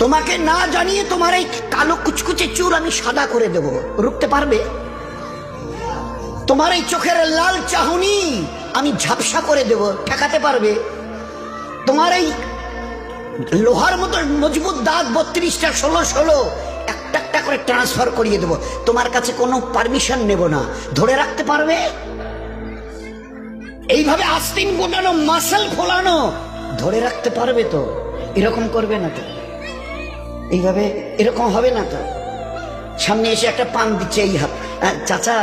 তোমাকে না জানিয়ে তোমার এই কালো কুচকুচে চুল আমি সাদা করে দেব, রুখতে পারবে? তোমার এই চোখের লাল চাহনি আমি ঝাপসা করে দেব, ঠেকাতে পারবে? তোমার এই লোহার মতো মজবুত দাঁত 32টা 16 একটা একটা করে ট্রান্সফার করিয়ে দেব, তোমার কাছে কোনো পারমিশন নেব না, ধরে রাখতে পারবে? এইভাবে আস্তিন গোটানো মাসল ফোলানো ধরে রাখতে পারবে তো? এরকম করবে না তো? এইভাবে এরকম হবে না তো? সামনে এসে একটা পান দিচ্ছে, এই হাত, চাচা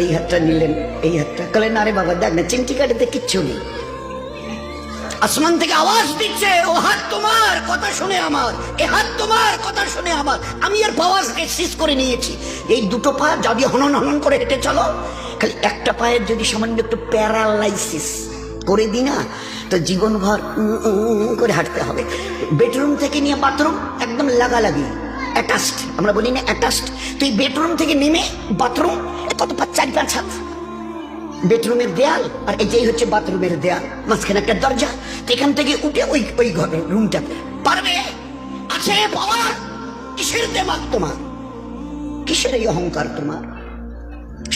এই হাতটা নিলেন, এই হাতটা কলেন, আরে বাবা দেখ না চিমটি কাটিতে কিচ্ছু নেই। আসমান থেকে আওয়াজ দিচ্ছে, ও হাত তোমার কথা শুনে আমার, এ হাত তোমার কথা শুনে আমার। আমি আর পাওয়াজকে শেষ করে নিয়েছি। এই দুটো পা যদি হনন হনন করে হেঁটে চলো, খালি একটা পায়ের যদি সামান্য একটু প্যারালাইসিস করে দিই না, তো জীবনভর করে হাঁটতে হবে। বেডরুম থেকে নিয়ে বাথরুম একদম লাগালাগি, অ্যাটাচড, আমরা বলি না অ্যাটাচড। তুই বেডরুম থেকে নেমে বাথরুম কত 4-5 হাত, বেডরুমের দেয়াল আর এটাই হচ্ছে বাথরুমের দেয়াল, মাঝখানে একটা দরজা। এখান থেকে উঠে ওই ঘরে রুমটাতে পারবে? আছে পাওয়ার? কিসের দেমাগ তোমার? কিসের এই অহংকার তোমার?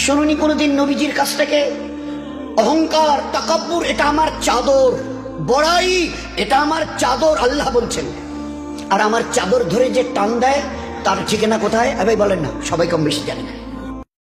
শুনুনি কোনোদিন নবীজির কাছ থেকে অহংকার, তাকাব্বুর এটা আমার চাদর, বড়াই এটা আমার চাদর, আল্লাহ বলছেন। আর আমার চাদর ধরে যে টান দেয় তার ঠিকানা কোথায়? বলেন না, সবাই কম বেশি জানেন।